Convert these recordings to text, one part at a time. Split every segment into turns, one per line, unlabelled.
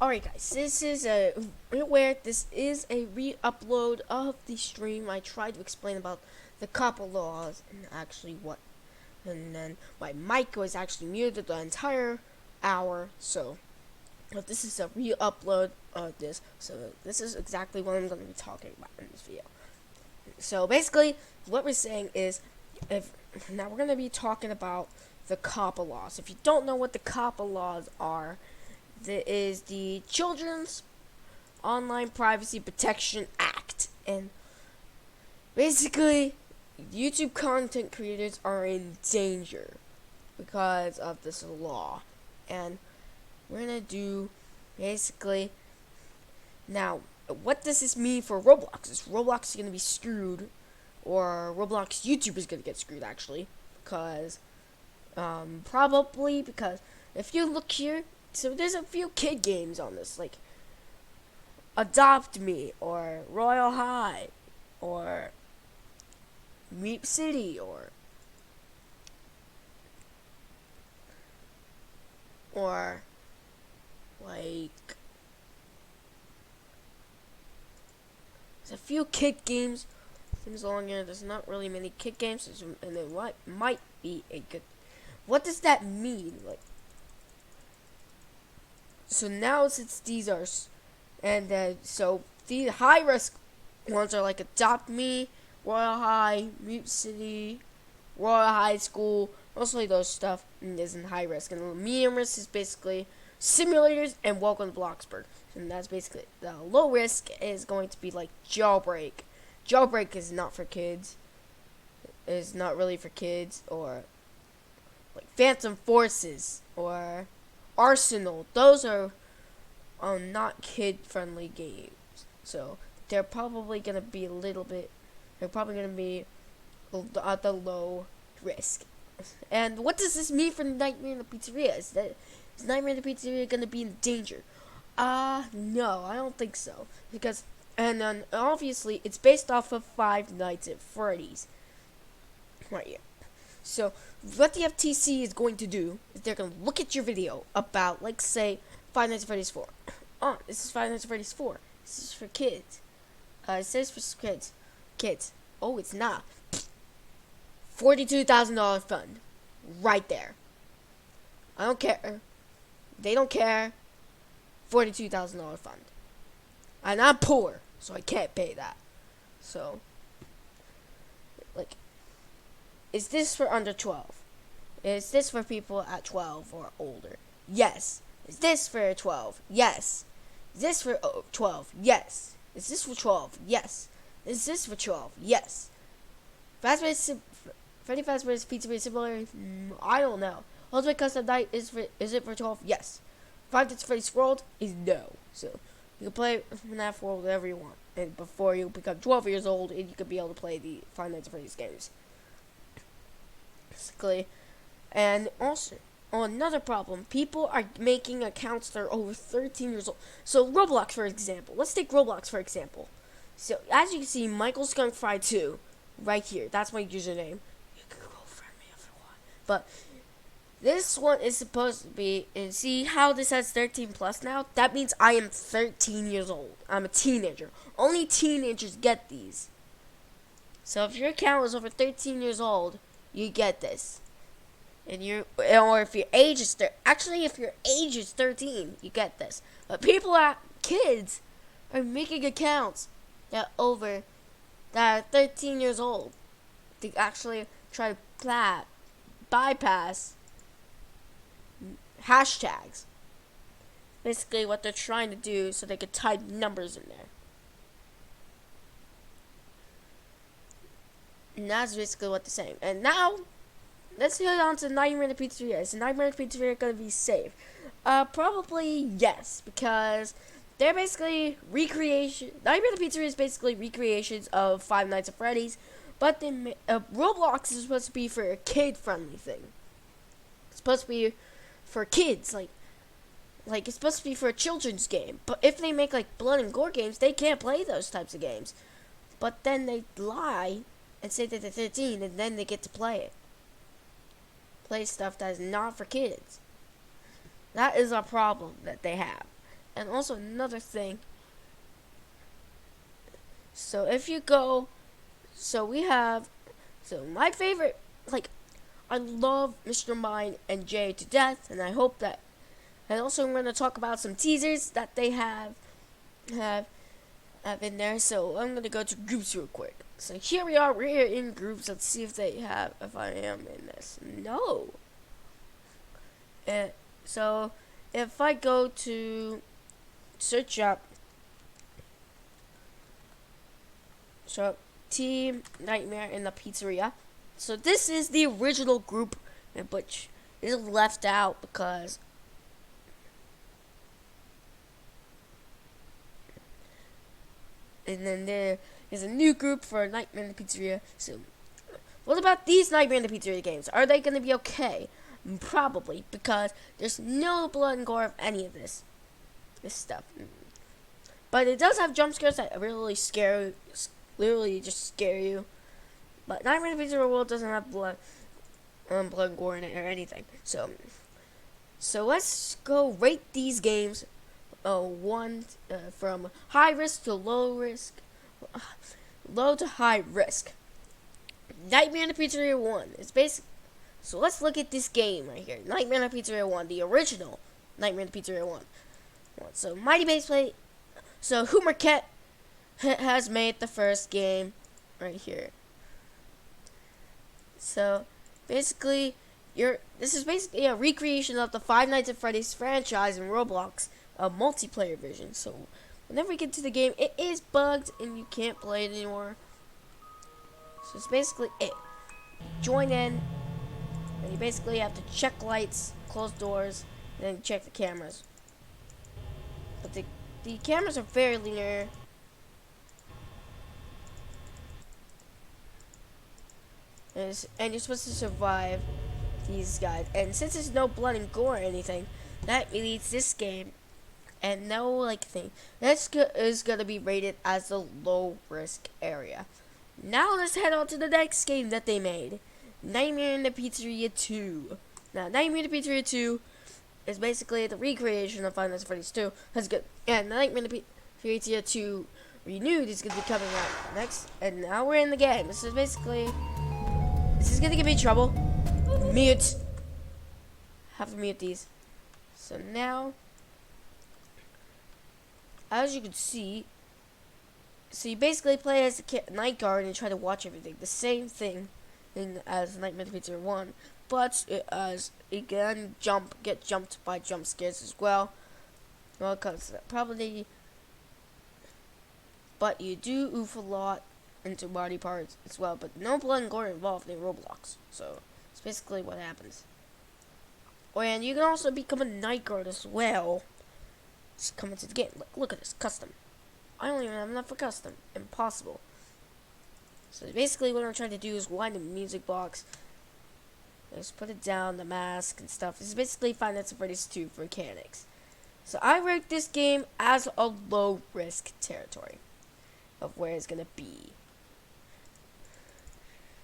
Alright guys, this is a re-upload of the stream. I tried to explain about the COPPA laws and actually what, and then my mic was actually muted the entire hour, but this is a re-upload of this, so this is exactly what I'm going to be talking about in this video. So basically, what we're saying is, now we're going to be talking about the COPPA laws. If you don't know what the COPPA laws are, there is the Children's Online Privacy Protection Act, and basically YouTube content creators are in danger because of this law. And we're gonna do basically now, what does this mean for Roblox? Is Roblox gonna be screwed, or Roblox YouTube is gonna get screwed actually? Because probably because if you look here, so there's a few kid games on this, like Adopt Me, or Royal High, or Meep City, or like there's a few kid games. Things along here. There's not really many kid games, and then what might be a good. What does that mean? Like. So now it's teasers, and so the high risk ones are like Adopt Me, Royal High, Mute City, Royal High School, mostly those stuff isn't high risk, and the medium risk is basically simulators and Welcome to Bloxburg, and that's basically it. The low risk is going to be like Jailbreak. Jailbreak is not for kids. It's not really for kids, or like Phantom Forces or Arsenal. Those are not kid-friendly games, so they're probably gonna be a little bit. They're probably gonna be at the low risk. And what does this mean for Nightmare in the Pizzeria? Is Nightmare in the Pizzeria gonna be in danger? No, I don't think so. Because and then obviously it's based off of Five Nights at Freddy's, right here. So what the FTC is going to do is they're going to look at your video about, like, say, Five Nights at Freddy's 4. Oh, this is Five Nights at Freddy's 4. This is for kids. It says for kids. Kids. Oh, it's not. $42,000 fund. Right there. I don't care. They don't care. $42,000 fund. And I'm poor, so I can't pay that. So, like, is this for under 12? Is this for people at 12 or older? Yes. Is this for 12? Yes. Is this for 12? Yes. Is this for 12? Yes. Is this for 12? Yes. Freddy Fazbear's Pizzeria Simulator? I don't know. Ultimate Custom Night is it for 12? Yes. Five Nights at Freddy's World is no. So you can play FNAF World whatever you want, and before you become 12 years old, and you could be able to play the Five Nights at Freddy's games. Basically. And also, another problem, people are making accounts that are over 13 years old. So Roblox, for example. Let's take Roblox for example. So as you can see, Michael Skunk Fry 2 right here. That's my username. You can go friend me if you want. But this one is supposed to be, and see how this has 13 plus now? That means I am 13 years old. I'm a teenager. Only teenagers get these. So if your account is over 13 years old, you get this. And or if your age is if your age is 13, you get this. But kids are making accounts that are 13 years old to actually try to bypass hashtags. Basically what they're trying to do so they could type numbers in there. And that's basically what they're saying. And now, let's get on to Nightmare in the Pizzeria. Is Nightmare in the Pizzeria going to be safe? Probably yes, because they're basically recreation. Nightmare in the Pizzeria is basically recreations of Five Nights at Freddy's, but Roblox is supposed to be for a kid-friendly thing. It's supposed to be for kids, like it's supposed to be for a children's game. But if they make like blood and gore games, they can't play those types of games. But then they lie and say that they're 13, and then they get to play it. Play stuff that is not for kids. That is a problem that they have. And also another thing. So if you go, so we have, so my favorite, like, I love Mr. Mine and Jay to death, and I hope that, and also I'm going to talk about some teasers that they have in there. So I'm going to go to groups real quick. So here we are, we're in groups. Let's see if they have, if I am in this. No. So if I go to search up, Team Nightmare in the Pizzeria. So this is the original group, which is left out because and then there is a new group for Nightmare in the Pizzeria. So what about these Nightmare in the Pizzeria games? Are they going to be okay? Probably, because there's no blood and gore of any of this stuff. But it does have jump scares that really scare, literally just scare you. But Nightmare in the Pizzeria World doesn't have blood and gore in it or anything. So let's go rate these games. From high risk to low risk, low to high risk. Nightmare in the Pizzeria 1 is basic. So let's look at this game right here. Nightmare in the Pizzeria 1, the original Nightmare in the Pizzeria 1. So Mighty Baseplate. So Hoop Marquette has made the first game right here. So basically, this is basically a recreation of the Five Nights at Freddy's franchise in Roblox, a multiplayer version. So whenever you get to the game, it is bugged and you can't play it anymore. So it's basically it. Join in, and you basically have to check lights, close doors, and then check the cameras. But the cameras are very linear. And you're supposed to survive these guys. And since there's no blood and gore or anything, that leads this game and no like thing. This is gonna be rated as the low risk area. Now let's head on to the next game that they made, Nightmare in the Pizzeria 2. Now Nightmare in the Pizzeria 2 is basically the recreation of Five Nights at Freddy's 2. That's good. And Nightmare in the Pizzeria 2 Renewed is gonna be coming out next. And now we're in the game. This is gonna give me trouble. Mute. Have to mute these. So now, as you can see, so you basically play as a night guard and try to watch everything. The same thing as Nightmare in the Pizzeria 1, but it can get jumped by jump scares as well. Well, because probably, but you do oof a lot into body parts as well, but no blood and gore involved in Roblox. So it's basically what happens. Oh, and you can also become a night guard as well. Just come into the game. Look at this, custom. I don't even have enough for custom. Impossible. So basically what I'm trying to do is wind the music box. Just put it down, the mask and stuff. This is basically Five Nights at Freddy's 2 for mechanics. So I rate this game as a low risk territory of where it's gonna be.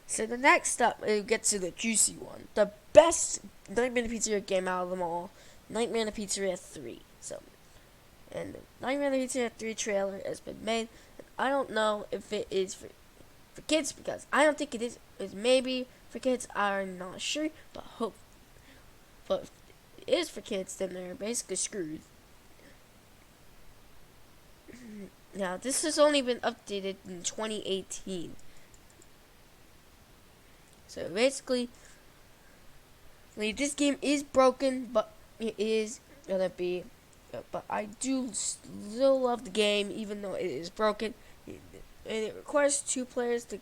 So the next up, it gets to the juicy one. The best Nightmare in the Pizzeria game out of them all, Nightmare in the Pizzeria 3. So, and the Nightmare in the Pizzeria 3 trailer has been made. And I don't know if it is for kids, because I don't think it is. It's maybe for kids, I'm not sure, but if it is for kids, then they're basically screwed. Now, this has only been updated in 2018. So basically, this game is broken, but it is gonna be. But I do still love the game, even though it is broken. And it requires 2 players to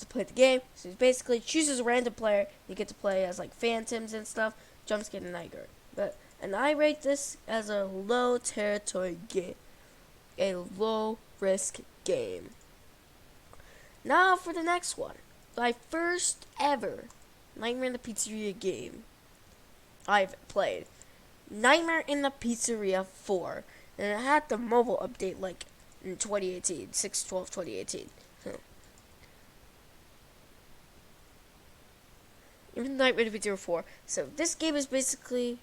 play the game. So it basically chooses a random player. You get to play as like phantoms and stuff, jumpscare and night guard. And I rate this as a low territory game, a low risk game. Now for the next one. My first ever Nightmare in the Pizzeria game I've played. Nightmare in the Pizzeria 4. And it had the mobile update like in 2018, 6/12/2018. Even Nightmare in the Pizzeria 4. So this game is basically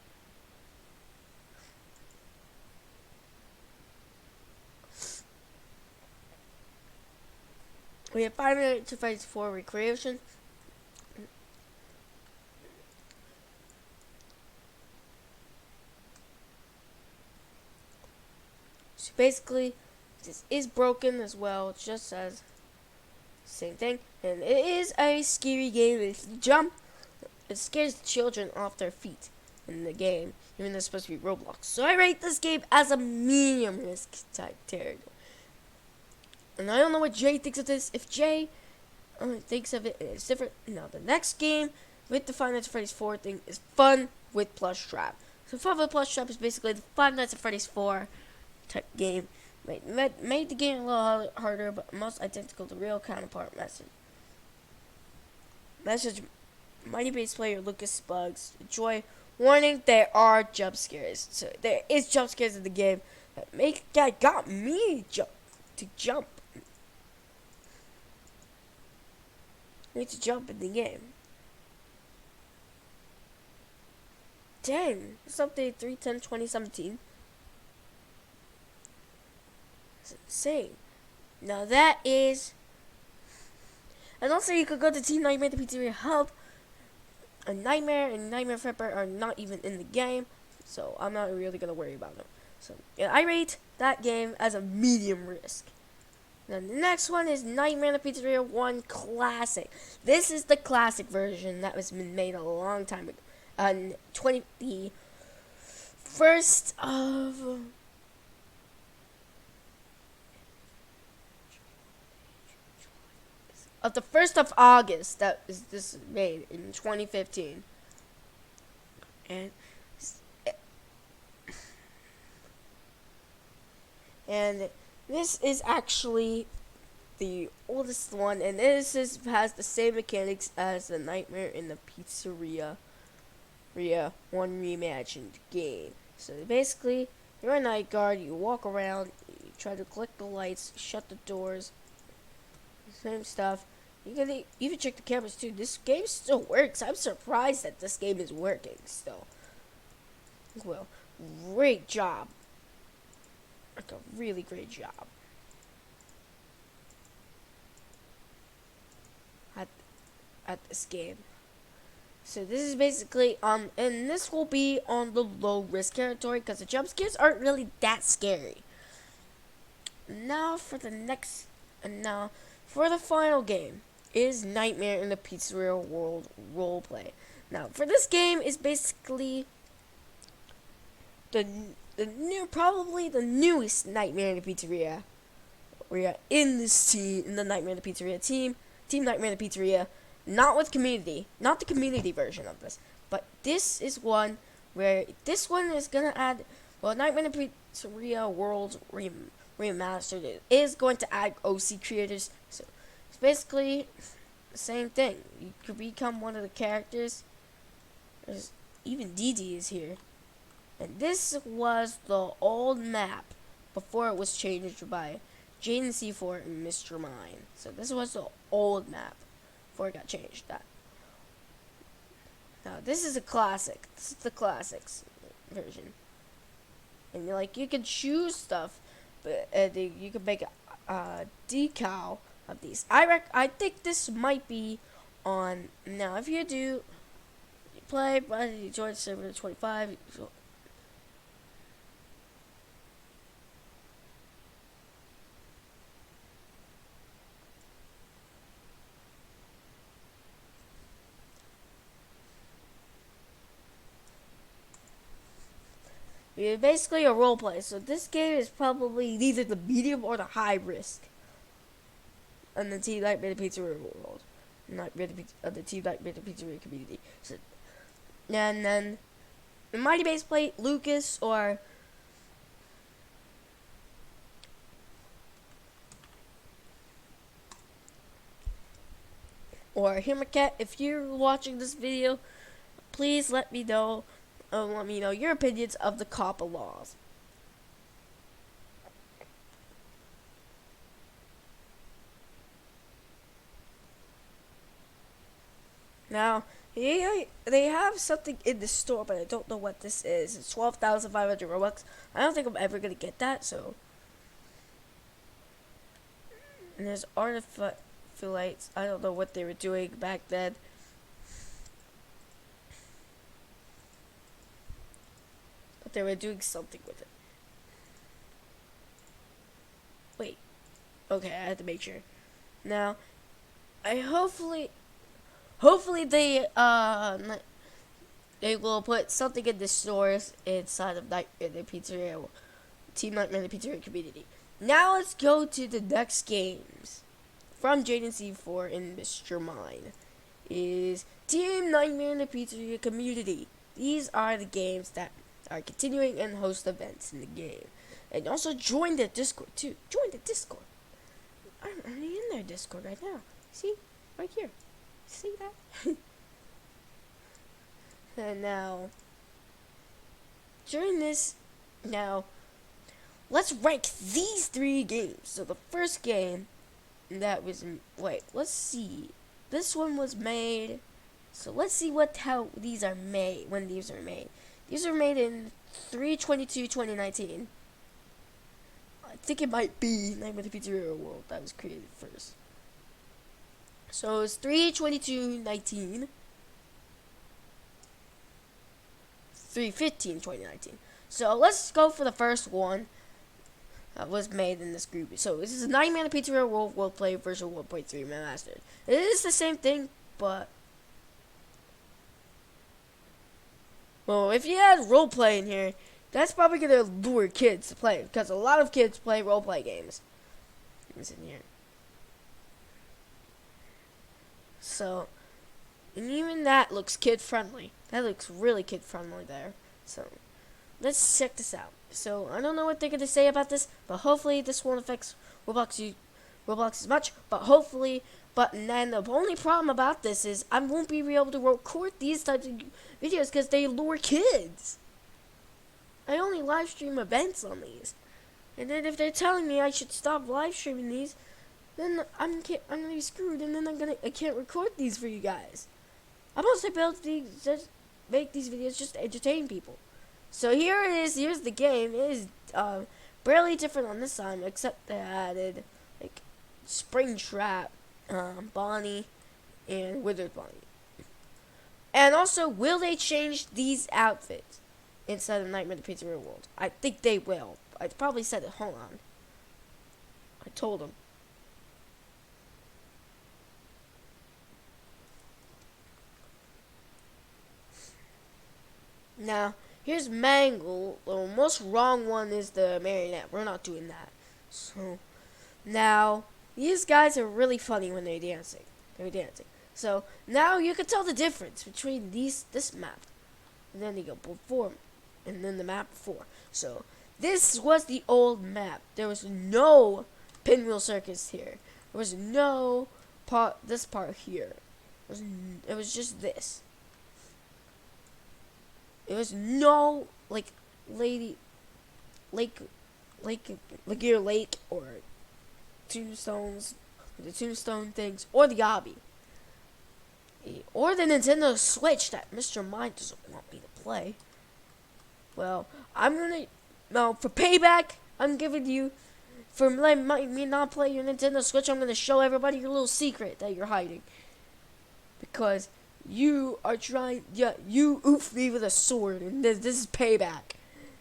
We have Five Nights at Freddy's 4 Recreation. So basically, this is broken as well. It just says same thing, and it is a scary game. If you jump, it scares the children off their feet in the game, even though it's supposed to be Roblox. So I rate this game as a medium risk type territory. And I don't know what Jay thinks of this. If Jay thinks of it, it's different. Now the next game with the Five Nights at Freddy's 4 thing is Fun with Plush Trap. So Fun with Plush Trap is basically the Five Nights at Freddy's 4 type game. Made the game a little harder, but most identical to real counterpart message. Message: Mighty Base player Lucas Bugs. Enjoy. Warning: there are jump scares. So there is jump scares in the game that got me to jump. Need to jump in the game. Dang, it's update 3/10/2017. It's insane. Now that is, and also you could go to Team Nightmare the Pizzeria Hub. A Nightmare and Nightmare Fredbear are not even in the game, so I'm not really gonna worry about them. So yeah, I rate that game as a medium risk. Then the next one is Nightmare in the Pizzeria 1 Classic. This is the classic version that was made a long time ago. On the 1st of the 1st of August that is this made in 2015. And this is actually the oldest one, and this has the same mechanics as the Nightmare in the Pizzeria 1 reimagined game. So basically, you're a night guard, you walk around, you try to collect the lights, shut the doors, same stuff. You can even check the cameras too. This game still works. I'm surprised that this game is working still. Well, great job. Like a really great job. At this game. So this is basically and this will be on the low risk territory because the jump scares aren't really that scary. Now for the final game is Nightmare in the Pizzeria World roleplay. Now for this game is basically probably the newest Nightmare in the Pizzeria. We are in the Nightmare in the Pizzeria team Nightmare in the Pizzeria. Not with community, not the community version of this, but this is one where this one is gonna add. Well, Nightmare in the Pizzeria World Remastered is going to add OC creators, so it's basically the same thing. You could become one of the characters. Even DD is here, and this was the old map before it was changed by Jaden C4 and Mr. Mine. So this was the old map before it got changed. Now this is a classic. This is the classics version, and you can choose stuff, but you can make a decal of these. I think this might be on now. If you do play, but you join server 25. It's basically a role play, so this game is probably either the medium or the high risk. And the Team Nightmare the Pizzeria world, the Team Nightmare the Pizzeria community. So, and then the Mighty Base play Lucas or Himmercat. If you're watching this video, please let me know. Let me know your opinions of the COPPA laws. Now, they have something in the store, but I don't know what this is. It's 12,500 Robux. I don't think I'm ever gonna get that. So, and there's artifact feel like I don't know what they were doing back then. But they were doing something with it. Wait. Okay, I had to make sure. Now, I hopefully they will put something in the stores inside of Nightmare in the Pizzeria, Team Nightmare in the Pizzeria community. Now let's go to the next games from Jaden C4 and Mr. Mine. Is Team Nightmare in the Pizzeria community. These are the games that are continuing and host events in the game. And also join the Discord too. Join the Discord. I'm already in their Discord right now. See? Right here. See that? And now, during this, now, let's rank these 3 games. So the first game that was, let's see. This one was made, so let's see how these are made, when these are made. These are made in 3/22/2019. I think it might be Nightmare in the Pizzeria World that was created first. So it's 3/22/19. 3/15/2019. So let's go for the first one that was made in this group. So this is Nightmare in the Pizzeria World Roleplay version 1.3 Remastered. It is the same thing, but well, if you add roleplay in here, that's probably gonna lure kids to play because a lot of kids play roleplay games. It's in here. So, and even that looks kid friendly. That looks really kid friendly there. So, let's check this out. So, I don't know what they're going to say about this, but hopefully this won't affect Roblox as much. But hopefully, then the only problem about this is I won't be able to record these types of videos because they lure kids. I only live stream events on these. And then if they're telling me I should stop live streaming these, then I'm gonna be screwed, and then I can't record these for you guys. I'm also able to just make these videos just to entertain people. So here it is. Here's the game. It is barely different on this time, except they added like Springtrap, Bonnie, and Withered Bonnie. And also, will they change these outfits inside of Nightmare in the Pizzeria World? I think they will. I probably said it. Hold on. I told them. Now, here's Mangle. The most wrong one is the marionette. We're not doing that. So, now, these guys are really funny when they're dancing. So, now you can tell the difference between this map. And then you go before, and then the map before. So, this was the old map. There was no Pinwheel Circus here. There was no this part here. It was just this. It was no Laguerre Lake or Tombstones, the Tombstone things, or the Obby, or the Nintendo Switch that Mr. Mine doesn't want me to play. Well, for payback, I'm giving you, for me not playing your Nintendo Switch, I'm gonna show everybody your little secret that you're hiding, because you are trying, you oofed me with a sword, and this is payback.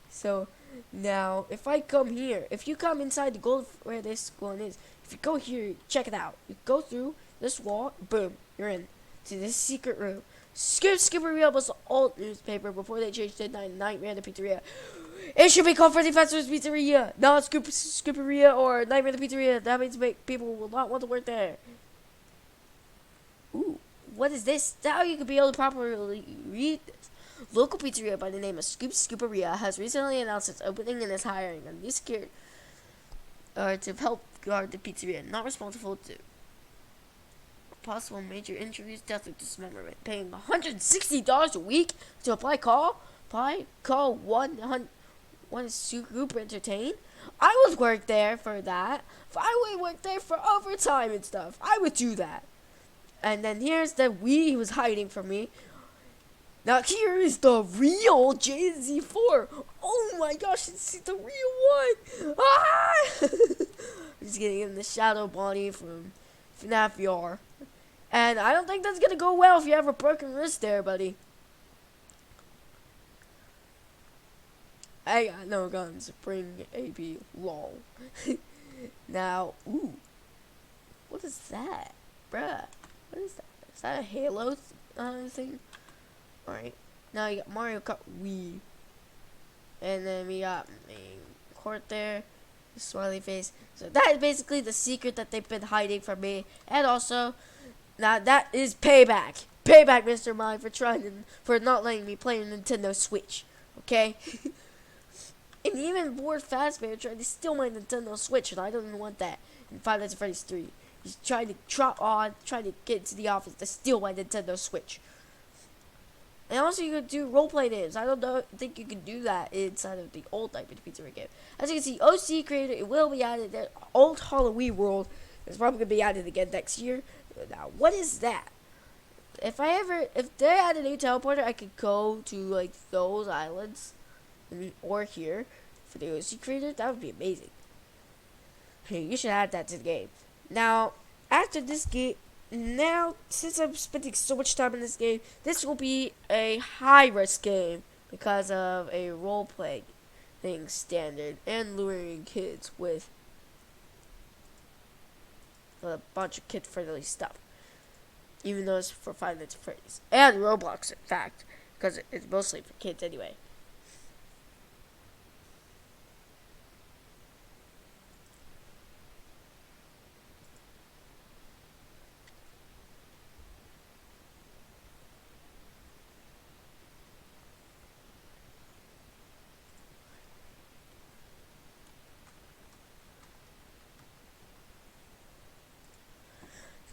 So, now, if I come here, if you come inside the gold, where this one is, if you go here, check it out. You go through this wall, boom, you're in to this secret room. Skipperia was the old newspaper before they changed it to Nightmare in the Pizzeria. It should be called Freddy Fazbear's Pizzeria, not Skipperia or Nightmare in the Pizzeria. That means people will not want to work there. Ooh. What is this? Now you can be able to properly read this. Local pizzeria by the name of Skipperia has recently announced its opening and is hiring a new security to help guard the pizzeria. Not responsible to possible major injuries, death, or dismemberment. Paying $160 a week to apply. Call 1 Super Entertain. I would work there for that. I would work there for overtime and stuff. I would do that. And then here's the Wii he was hiding from me. Now here is the real JZ4. Oh my gosh, it's the real one. Ah! I'm just getting in the shadow body from FNAF VR. And I don't think that's gonna go well if you have a broken wrist there, buddy. I got no guns. Bring AB. Lol. Now, ooh. What is that? Bruh. What is that? Is that a Halo thing? Alright. Now you got Mario Kart Wii. And then we got main court there. The smiley face. So that is basically the secret that they've been hiding from me. And also, now that is payback. Payback, Mr. Mime, for not letting me play a Nintendo Switch. Okay? And even Bored Fazbear tried to steal my Nintendo Switch, and I don't even want that. In Five Nights at Freddy's 3. He's trying to trying to get into the office to steal my Nintendo Switch. And also, you could do roleplay games. I don't think you can do that inside of the old Nightmare Pizzeria game. As you can see, OC created, it will be added. The old Halloween world is probably going to be added again next year. Now, what is that? If they add a new teleporter, I could go to, like, those islands. Or here. For the OC creator, that would be amazing. Hey, you should add that to the game. Now, after this game, since I'm spending so much time in this game, this will be a high-risk game because of a role-playing thing standard and luring kids with a bunch of kid-friendly stuff. Even though it's for Five Nights at Freddy's. And Roblox, in fact, because it's mostly for kids anyway.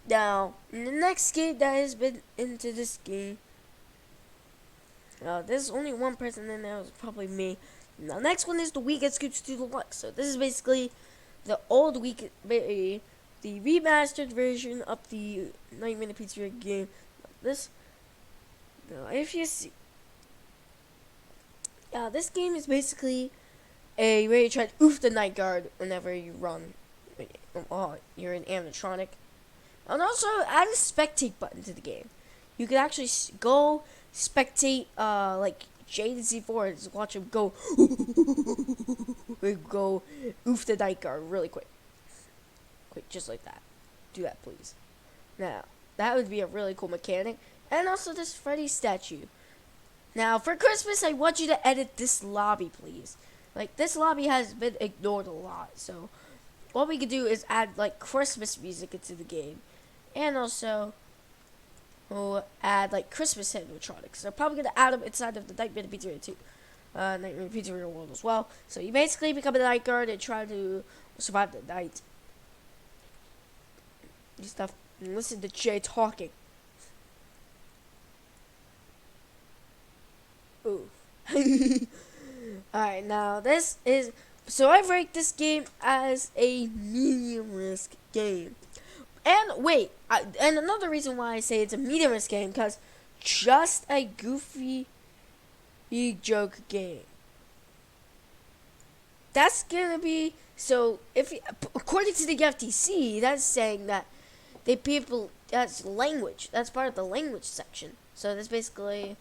Now, the next game that has been into this game, there's only one person in there, it's probably me. Now, next one is the Wii Gets Scoops to Deluxe. So, this is basically the old Wii, the remastered version of the Nightmare Pizzeria game. Now, if you see, this game is basically a way to try to oof the night guard whenever you run. You're an animatronic. And also, add a spectate button to the game. You can actually go spectate, like, Jade Z4 and just watch him go, go oof the night guard really quick. Quick, just like that. Do that, please. Now, that would be a really cool mechanic. And also this Freddy statue. Now, for Christmas, I want you to edit this lobby, please. Like, this lobby has been ignored a lot. So, what we could do is add, like, Christmas music into the game. And also, we'll add, like, Christmas animatronics. So, I'm probably going to add them inside of the Nightmare Pizzeria 2. Nightmare Pizzeria world as well. So, you basically become a night guard and try to survive the night. Stuff. And listen to Jay talking. Ooh. Alright, now, this is... So, I've ranked this game as a medium risk game. And wait, and another reason why I say it's a medium risk game, because just a goofy joke game. That's gonna be, so if according to the FTC, that's saying that that's language. That's part of the language section. So that's basically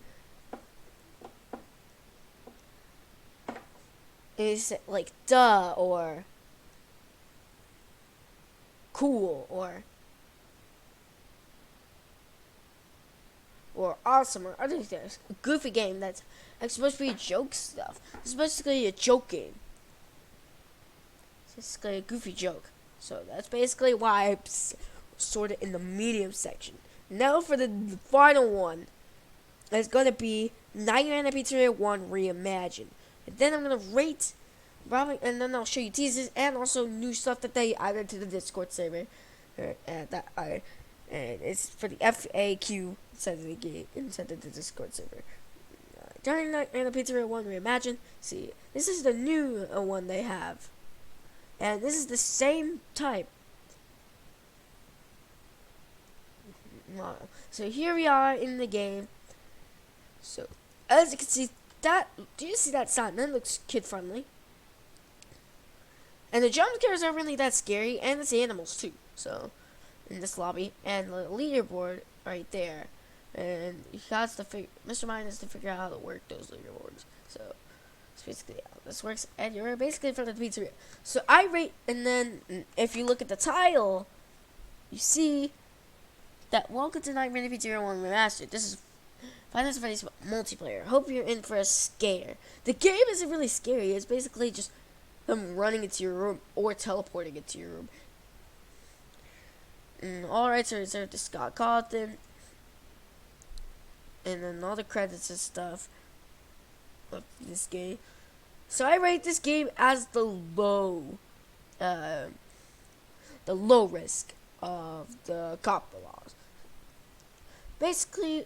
is like duh or cool or awesome or other things. A goofy game that's supposed to be joke stuff. It's basically a joke game. It's basically a goofy joke. So that's basically why I'm sort of in the medium section. Now for the final one. It's going to be Nightmare Pizzeria 1 Reimagined. And then I'm going to rate and then I'll show you teasers and also new stuff that they added to the Discord server. And it's for the FAQ inside of the game, inside of the Discord server. During Nightmare Pizzeria 1 Reimagined, see, this is the new one they have. And this is the same type. So here we are in the game. So, as you can see, do you see that sign? That looks kid-friendly. And the jump scares aren't really that scary, and it's animals too. So, in this lobby, and the leaderboard right there. And he has to Mr. Mine has to figure out how to work those leaderboards. So that's basically how this works. And you're basically in front of the pizzeria. So I rate, and then if you look at the title, you see that welcome to Nightmare Pizzeria 1 Remastered. This is Five Nights at Freddy's multiplayer. Hope you're in for a scare. The game isn't really scary. It's basically just them running into your room or teleporting into your room. And all rights are reserved to Scott Cawthon. And then all the credits and stuff of this game. So I rate this game as the low risk of the COPPA laws. Basically,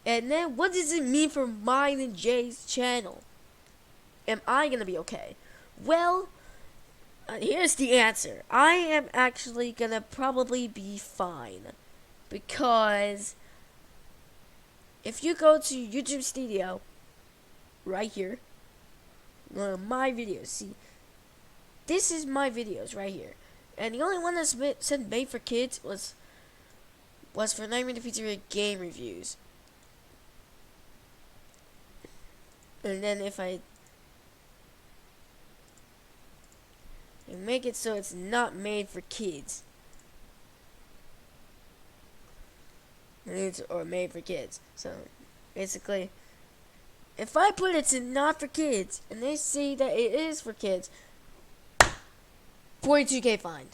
and then what does it mean for mine and Jay's channel? Am I gonna be okay? Well, here's the answer. I am actually gonna probably be fine. Because if you go to YouTube Studio, right here, my videos, see, this is my videos right here. And the only one that's said made for kids was for Nightmare Pizzeria game reviews. And then if I make it so it's not made for kids, or made for kids. So basically, if I put it's not for kids and they see that it is for kids, 42K fine.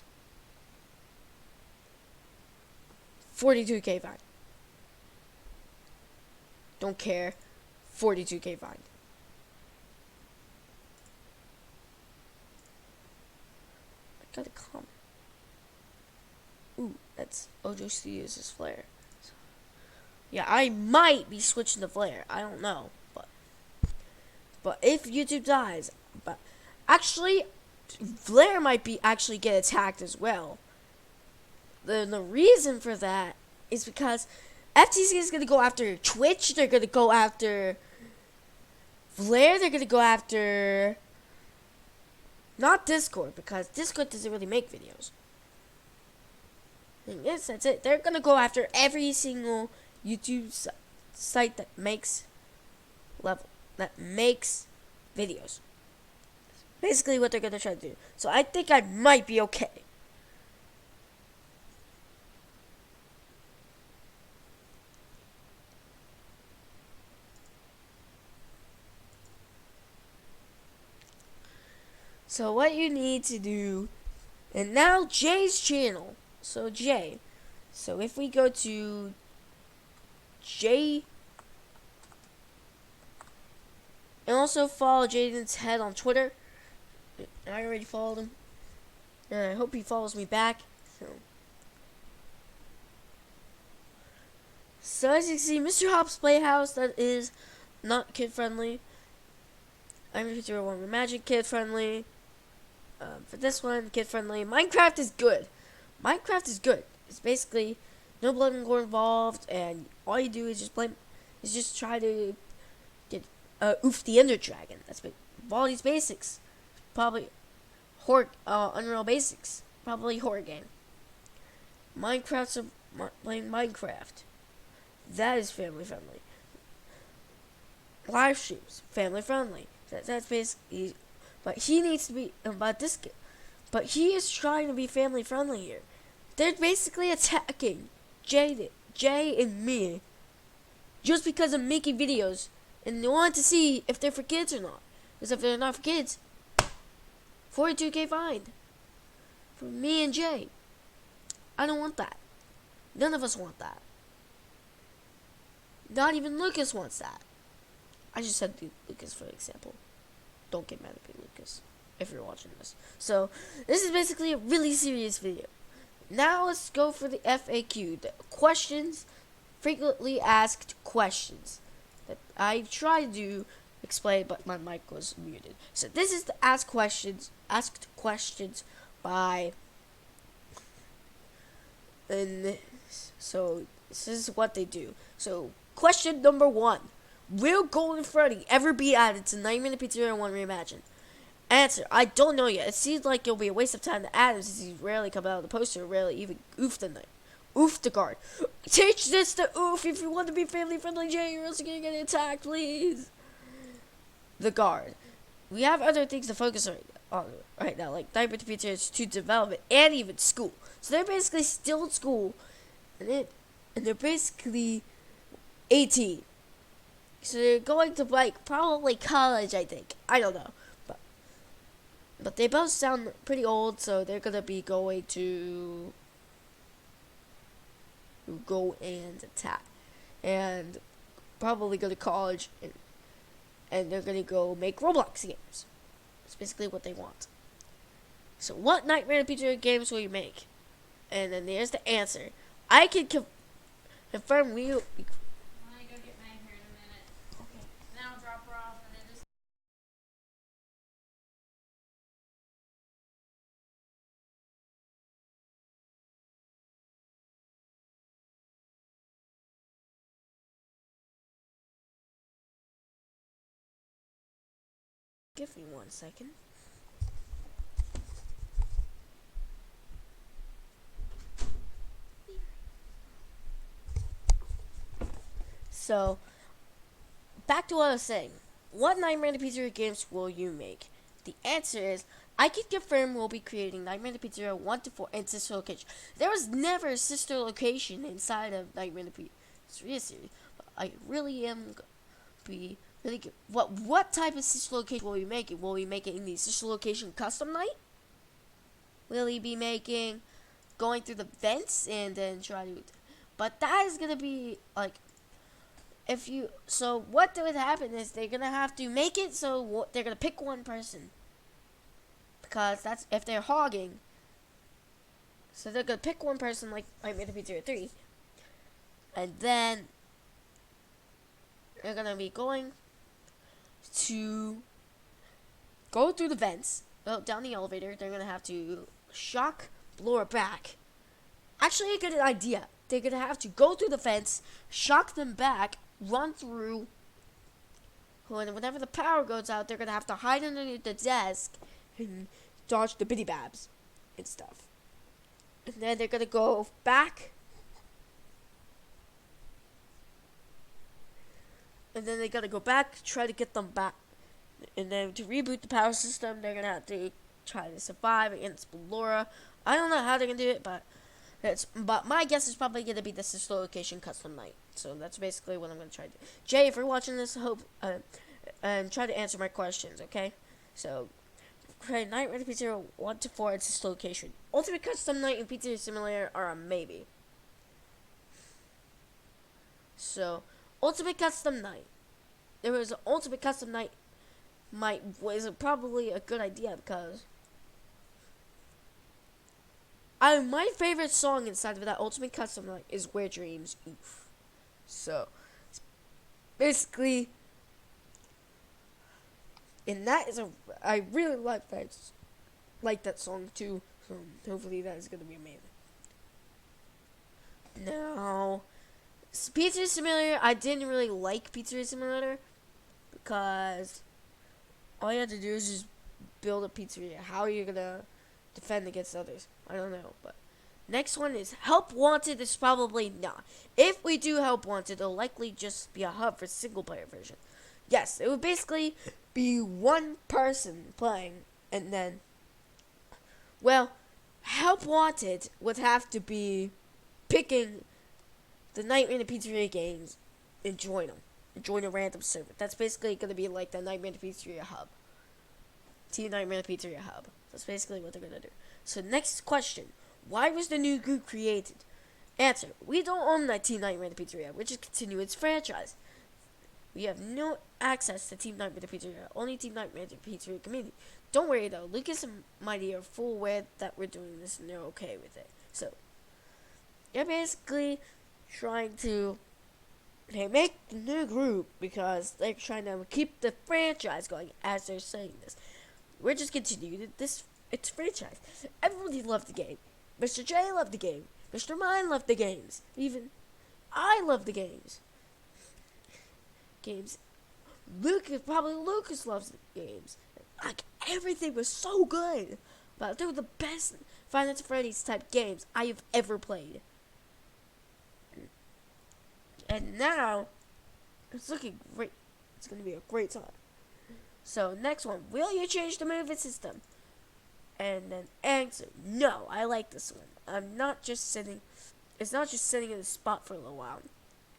42K fine. Don't care. 42K fine. I got a comment. Ooh, that's Ojo Studios' Flare. Yeah, I might be switching to Flare. I don't know, but if YouTube dies, but actually, Flare might be actually get attacked as well. The reason for that is because FTC is gonna go after Twitch. They're gonna go after Flare. They're gonna go after not Discord, because Discord doesn't really make videos. And yes, that's it. They're gonna go after every single YouTube site that makes videos. Basically what they're gonna try to do. So I think I might be okay. So what you need to do, and now Jay's channel. So Jay. So if we go to Jay, and also follow Jaden's Head on Twitter. I already followed him, and I hope he follows me back. So as you can see, Mr. Hop's Playhouse, that is not kid friendly. I'm going to one Magic kid friendly. For this one, kid friendly. Minecraft is good. Minecraft is good. It's basically no blood and gore involved, and all you do is just try to get oof the Ender Dragon. That's all these basics. Probably horror, Unreal Basics. Probably horror game. Playing Minecraft. That is family friendly. Live streams, family friendly. That's basically. But he needs to be but he is trying to be family friendly here. They're basically attacking Jay and me just because I'm making videos, and they want to see if they're for kids or not. Because if they're not for kids, 42K fine for me and Jay. I don't want that. None of us want that. Not even Lucas wants that. I just said Lucas for example. Don't get mad at me, Lucas, if you're watching this. So, this is basically a really serious video. Now let's go for the FAQ, the questions, frequently asked questions, that I tried to explain, but my mic was muted. So this is the asked questions by, and so this is what they do. So question number 1. Will Golden Freddy ever be added to Nightmare Pizzeria 1 Reimagined? Answer: I don't know yet. It seems like it'll be a waste of time to add him since he's rarely come out of the poster, rarely even oof the night. Oof the guard. Teach this to oof if you want to be family friendly, Jay, or else you're gonna get attacked, please. The guard. We have other things to focus on right now, like diaper teachers to development and even school. So they're basically still in school, and they're basically 18. So they're going to like probably college, I think. I don't know, but they both sound pretty old, so they're gonna be going to go and attack, and probably go to college, and they're gonna go make Roblox games. That's basically what they want. So what Nightmare on Pizza games will you make? And then there's the answer. I can confirm we.
I'm gonna go get Meg here in a minute. Okay. Then I'll drop her off and then just.
Give me 1 second. So, back to what I was saying. What Nightmare on the Pizzeria games will you make? The answer is, I can confirm we'll be creating Nightmare on the Pizzeria 1 to 4 and sister location. There was never a sister location inside of Nightmare on the Pizzeria series. But I really am be really good. What type of sister location will we make it? Will we make it in the sister location custom night? Will he be making going through the vents and then try to? But that is gonna be like, if you, so what would happen is they're gonna have to make it so they're gonna pick one person, because that's if they're hogging. So they're gonna pick one person, like I made a Pizzeria 3, and then they're gonna be going to go through the vents, go down the elevator. They're gonna have to shock Laura back. Actually, a good idea. They're gonna have to go through the fence, shock them back, run through. And whenever the power goes out, they're gonna have to hide underneath the desk and dodge the bitty babs and stuff. And then they're gonna go back. And then they gotta go back, try to get them back. And then to reboot the power system, they're gonna have to try to survive against Laura. I don't know how they're gonna do it, but my guess is probably gonna be the sister location custom night. So that's basically what I'm gonna try to do. Jay, if you're watching this, hope and try to answer my questions, okay? So create Nightmare Pizzeria 1 to 4 and sister location. Ultimate Custom Night and Pizzeria Simulator are a maybe. So Ultimate Custom Night. There was an Ultimate Custom Night was probably a good idea because my favorite song inside of that Ultimate Custom Night is Where Dreams Oof. So basically, and that is I really like that song too. So hopefully that is gonna be amazing. Now, Pizzeria Simulator, I didn't really like Pizzeria Simulator because all you have to do is just build a pizzeria. How are you gonna defend against others? I don't know. But next one is Help Wanted. Is probably not. If we do Help Wanted, it'll likely just be a hub for single player version. Yes, it would basically be one person playing, and then, well, Help Wanted would have to be picking the Nightmare on the Pizzeria games and join them. Join a random server. That's basically going to be like the Nightmare on the Pizzeria hub. Team Nightmare on the Pizzeria hub. That's basically what they're going to do. So next question. Why was the new group created? Answer. We don't own that Team Nightmare on the Pizzeria. We just continue its franchise. We have no access to Team Nightmare on the Pizzeria. Only Team Nightmare on the Pizzeria community. Don't worry though. Lucas and Mighty are full aware that we're doing this and they're okay with it. So, they're basically trying to make the new group because they're trying to keep the franchise going as they're saying this. We're just continuing this. It's franchise. Everybody loved the game. Mr. J loved the game. Mr. Mine loved the games. Even I love the games. Lucas loves the games. Like everything was so good. But they were the best Five Nights at Freddy's type games I have ever played. And now, it's looking great. It's going to be a great time. So, next one. Will you change the movement system? And then answer, no, I like this one. I'm not just sitting, it's not just sitting in a spot for a little while.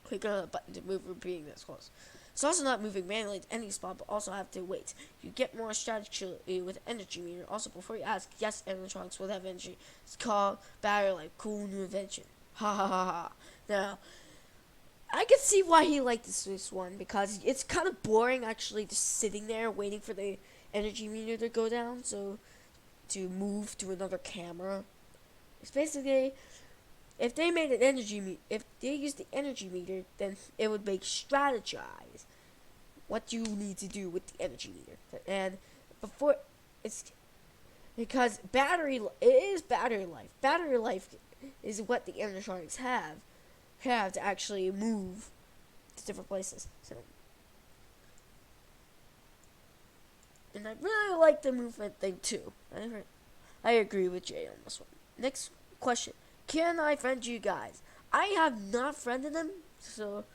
Click on a button to move repeating this close. It's also not moving manually to any spot, but also have to wait. You get more strategy with energy meter. Also, before you ask, yes, animatronics will have energy. It's called battery life. Cool new invention. Ha ha ha ha. Now, I can see why he liked this one, because it's kind of boring actually just sitting there waiting for the energy meter to go down, so to move to another camera. It's basically, if they made an if they used the energy meter, then it would make strategize what you need to do with the energy meter. And before, it's because it is battery life. Battery life is what the animatronics have to actually move to different places. So, and I really like the movement thing too. I agree with Jay on this one. Next question. Can I friend you guys? I have not friended them, so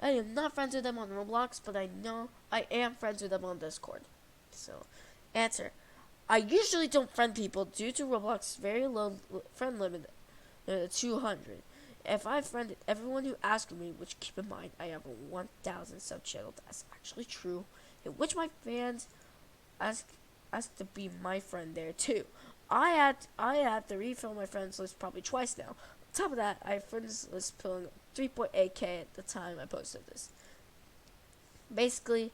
I am not friends with them on Roblox, but I know I am friends with them on Discord. So, answer. I usually don't friend people due to Roblox's very low friend limit, 200. If I friended everyone who asked me, which keep in mind, I have a 1,000 sub channel, that's actually true, in which my fans asked to be my friend there too. I had to refill my friends list probably twice now. On top of that, I have friends list filling 3.8k at the time I posted this. Basically,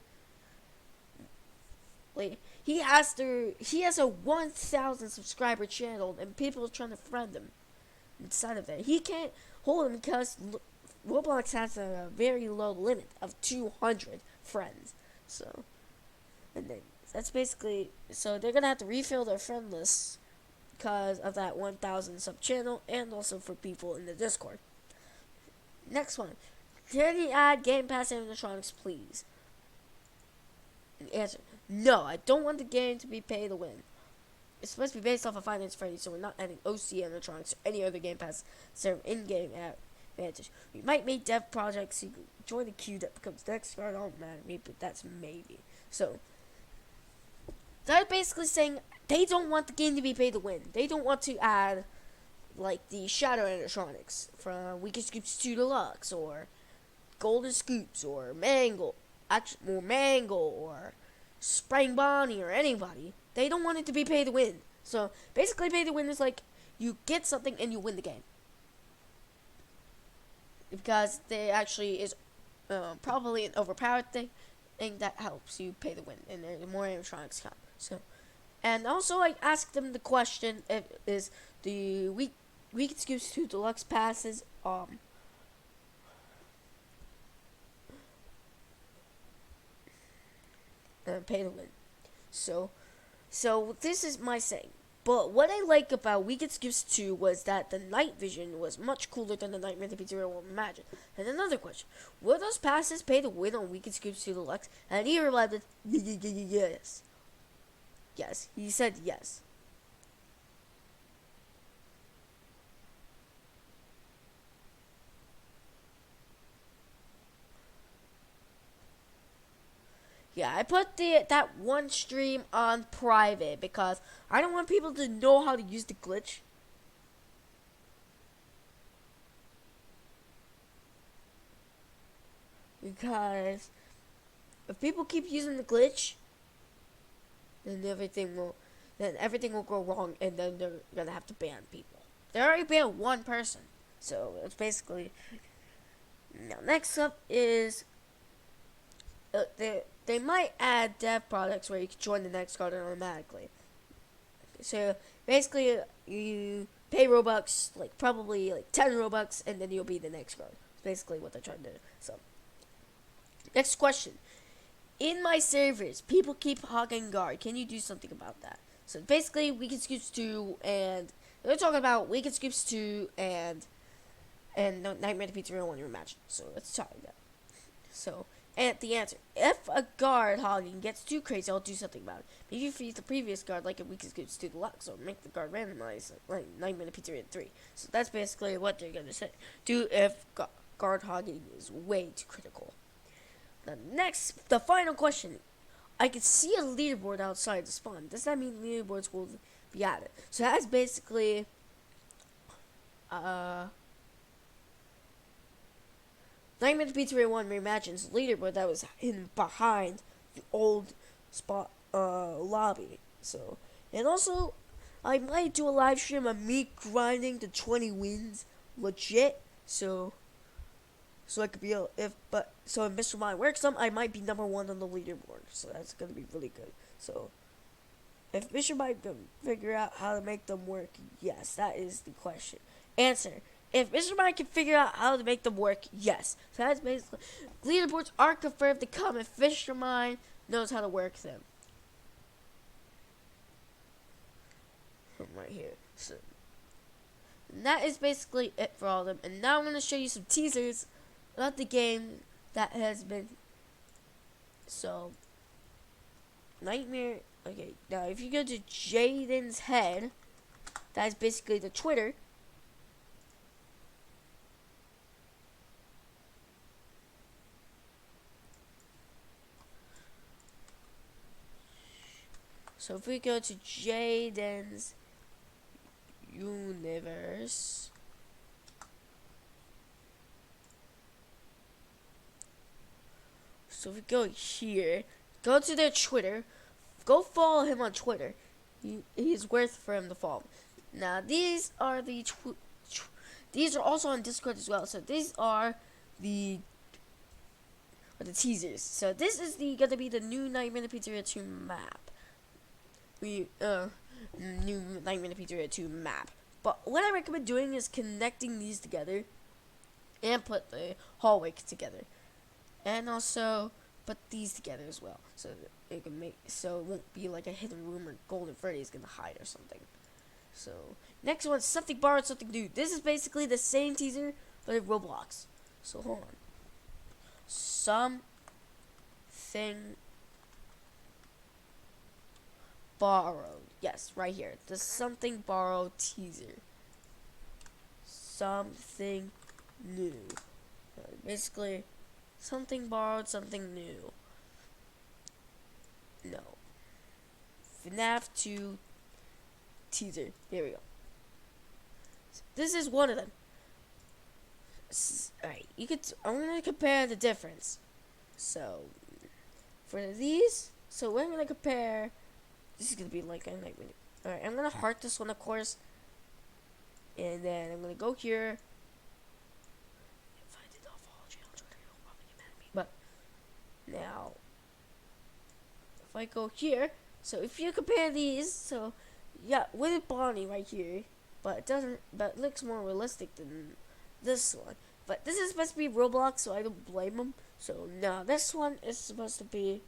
he has a 1,000 subscriber channel, and people are trying to friend him inside of that. He can't hold him because Roblox has a very low limit of 200 friends. So, and then that's basically, so they're gonna have to refill their friend list because of that 1,000 sub channel, and also for people in the Discord. Next one. Can you add Game Pass animatronics, please? Answer. No, I don't want the game to be pay to win. It's supposed to be based off of Five Nights at Freddy's, so we're not adding OC animatronics or any other Game Pass serve in-game advantage. We might make dev projects so you can join the queue that becomes next card. Don't matter to me, but that's maybe. So, they're basically saying they don't want the game to be pay to win. They don't want to add, like, the Shadow animatronics from Weekend Scoops 2 Deluxe, or Golden Scoops, or Mangle, or Spring Bonnie, or anybody. They don't want it to be pay to win. So, basically, pay to win is like, you get something and you win the game. Because they actually is probably an overpowered thing that helps you pay to win, and there more animatronics come. So, and also I asked them the question: is the Weekend Scoops 2 Deluxe passes pay to win? So this is my saying. But what I like about Weekend Scoops 2 was that the night vision was much cooler than the Nightmare Pizzeria will imagine. And another question. Will those passes pay to win on Weekend Scoops 2 Deluxe? And he replied with, yes. Yes, he said yes. Yeah, I put that one stream on private because I don't want people to know how to use the glitch. Because if people keep using the glitch, then everything will go wrong, and then they're gonna have to ban people. They already banned one person, so it's basically. Now, next up is they might add dev products where you can join the next card automatically. So basically, you pay Robux, like probably like 10 Robux, and then you'll be the next card. That's basically what they're trying to do. So, next question. In my servers, people keep hogging guard. Can you do something about that? So basically, Weekend Scoops 2 and they're talking about Weekend Scoops 2 and Nightmare Pizzeria when you imagine. So let's talk about that. So And the answer: if a guard hogging gets too crazy, I'll do something about it. Maybe freeze the previous guard like a weak is good to the Lux, or make the guard randomized like 9-minute pizzeria 3. So that's basically what they're gonna say. Do if guard hogging is way too critical. The final question. I can see a leaderboard outside the spawn. Does that mean leaderboards will be added? So that's basically 9-minute pizzeria 1 reimagines leaderboard that was hidden behind the old spot lobby. So, and also I might do a live stream of me grinding to 20 wins legit. So I could be if Mr. Mine works some, I might be number 1 on the leaderboard. So that's gonna be really good. So if Mr. Mine can figure out how to make them work, yes, that is the question. Answer: if Mr. Mine can figure out how to make them work, yes. So that's basically leaderboards are confirmed to come if Mr. Mine knows how to work them. Right here. So and that is basically it for all of them. And now I'm gonna show you some teasers about the game that has been. So Nightmare. Okay, now if you go to Jaden's head, that's basically the Twitter. So if we go to Jaden's universe, so if we go here, go to their Twitter, go follow him on Twitter. He's worth for him to follow. Now these are these are also on Discord as well. So these are the teasers. So this is gonna be the new 9-minute pizzeria 2 map. New 9-minute pizzeria 2 map. But what I recommend doing is connecting these together and put the hallway together, and also put these together as well, so that it can it won't be like a hidden room or Golden Freddy is gonna hide or something. So next one, something borrowed, something new. This is basically the same teaser but in Roblox. So hold on, something borrowed. Yes, right here. The something borrowed teaser. Something new. Basically, something borrowed, something new. No. FNAF 2 teaser. Here we go. This is one of them. Alright, I'm gonna compare the difference. So, for these, so we're gonna compare. This is gonna be like a nightmare. Alright, I'm gonna heart this one, of course. And then I'm gonna go here. If I did not follow channel, you'll probably get mad at me. But now, if I go here, so if you compare these, so yeah, with Bonnie right here, but it looks more realistic than this one. But this is supposed to be Roblox, so I don't blame them. So no, this one is supposed to be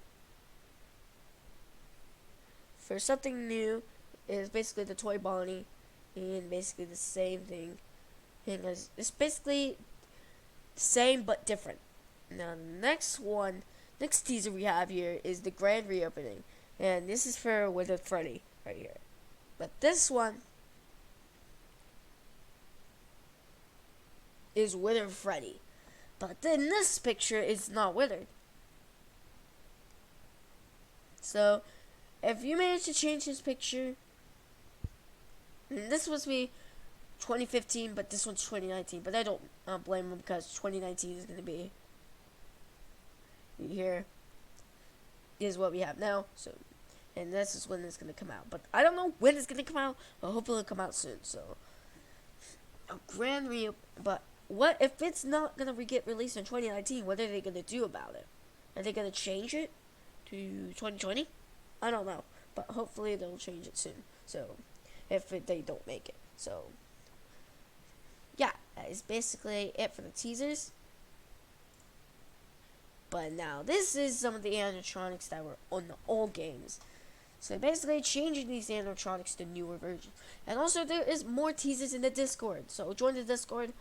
for something new. Is basically the toy Bonnie, and basically the same thing. It's basically the same but different. Now next teaser we have here is the grand reopening, and this is for Withered Freddy right here. But this one is Withered Freddy, but then this picture is not withered. So if you manage to change this picture, and this was me 2015, but this one's 2019. But I don't blame them, because 2019 is going to be here. Is what we have now. So, and this is when it's going to come out. But I don't know when it's going to come out. But hopefully it'll come out soon. So, a grand reopen. But what if it's not going to get released in 2019? What are they going to do about it? Are they going to change it to 2020? I don't know. But hopefully they'll change it soon. So, if they don't make it. So, yeah, that is basically it for the teasers. But now, this is some of the animatronics that were on the old games. So basically changing these animatronics to newer versions. And also there is more teasers in the Discord. So join the Discord,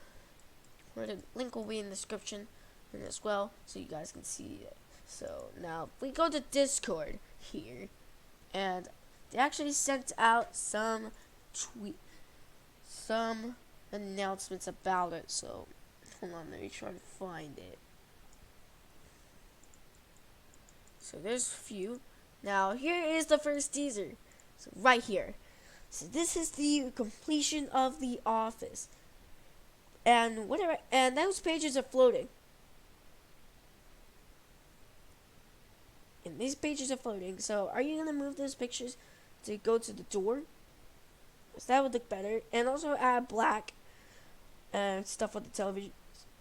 where the link will be in the description. as well, so you guys can see it. So now we go to Discord here, and they actually sent out some announcements about it. So hold on, let me try to find it. So there's a few. Now here is the first teaser. So right here. So this is the completion of the office. And whatever, and those pages are floating. And these pages are floating. So are you gonna move those pictures to go to the door? Because that would look better. And also add black and stuff on the television.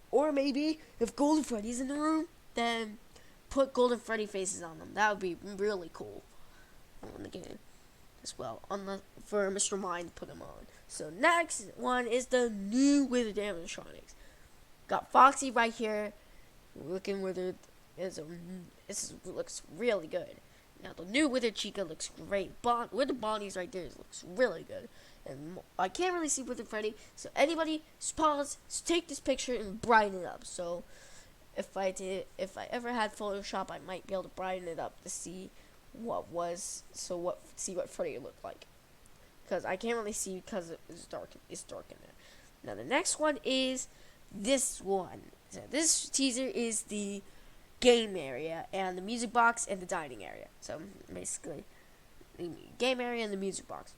Or maybe if Golden Freddy's in the room, then put Golden Freddy faces on them. That would be really cool on the game as well. For Mr. Mine to put them on. So next one is the new Withered animatronics. Got Foxy right here, looking withered. This looks really good. Now the new Withered Chica looks great. With the bodies right there, it looks really good. And I can't really see Withered Freddy, so anybody pause, take this picture and brighten it up. So if I ever had Photoshop, I might be able to brighten it up to see what Freddy looked like. Because I can't really see because it's dark in there. Now the next one is this one. So this teaser is the game area and the music box and the dining area. So basically, the game area and the music box.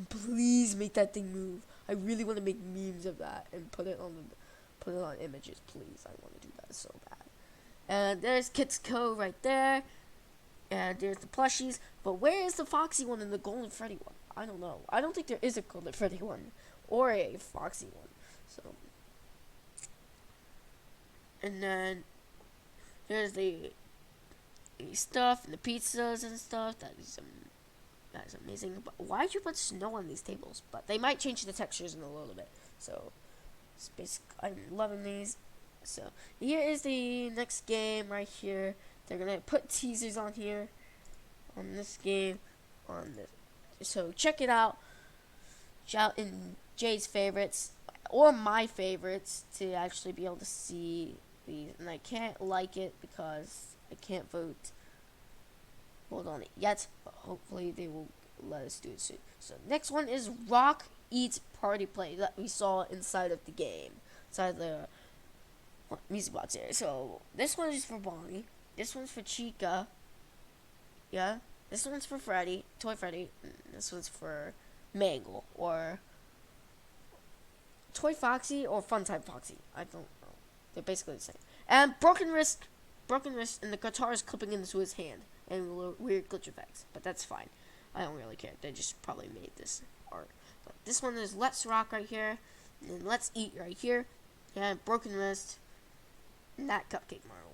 Please make that thing move. I really want to make memes of that and put it on images. Please, I want to do that so bad. And there's Kids Co right there. And there's the plushies. But where is the Foxy one and the Golden Freddy one? I don't know. I don't think there is a Golden Freddy one or a Foxy one. So, and then there's the stuff and the pizzas and stuff. That is amazing. But why did you put snow on these tables? But they might change the textures in a little bit. So, it's I'm loving these. So here is the next game right here. They're gonna put teasers on here, on this game, on this. So check it out. Shout in Jay's favorites or my favorites to actually be able to see these. And I can't like it because I can't vote on it yet, but hopefully they will let us do it soon. So next one is Rock Eat Party Play that we saw inside of the game, inside the music box area. So this one is for Bonnie. This one's for Chica. Yeah. This one's for Freddy, Toy Freddy. This one's for Mangle or Toy Foxy or Funtime Foxy. I don't know. They're basically the same. And Broken Wrist, and the guitar is clipping into his hand, and weird glitch effects. But that's fine. I don't really care. They just probably made this art. But this one is Let's Rock right here, and Let's Eat right here, and Broken Wrist, and that Cupcake Marble.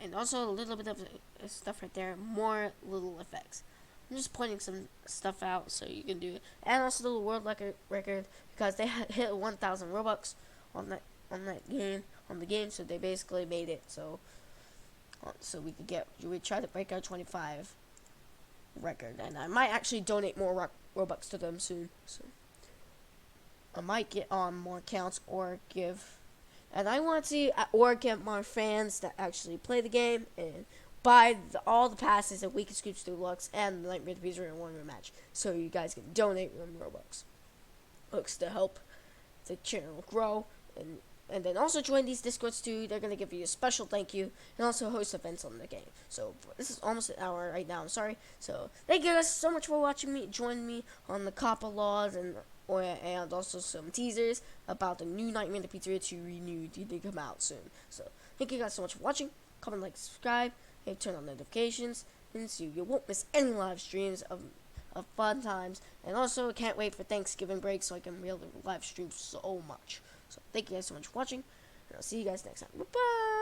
And also a little bit of stuff right there, more little effects. I'm just pointing some stuff out so you can do it. And also the world record because they hit 1,000 Robux on the game, so they basically made it so we try to break our 25 record, and I might actually donate more Robux to them soon. So I might get on more accounts or give. And I want to see or get more fans that actually play the game and buy all the passes that Weekend Scoops Deluxe and the Nightmare Teaser and One match, so you guys can donate them Robux to help the channel grow, and then also join these Discords too. They're gonna give you a special thank you and also host events on the game. So this is almost an hour right now. I'm sorry. So thank you guys so much for watching me. Join me on the COPPA laws and also some teasers about the new Nightmare in the Pizzeria 2 renewed. They come out soon. So thank you guys so much for watching. Comment, like, subscribe, and turn on notifications, and so you won't miss any live streams of fun times. And also, I can't wait for Thanksgiving break so I can be able to live stream so much. So thank you guys so much for watching, and I'll see you guys next time. Bye bye.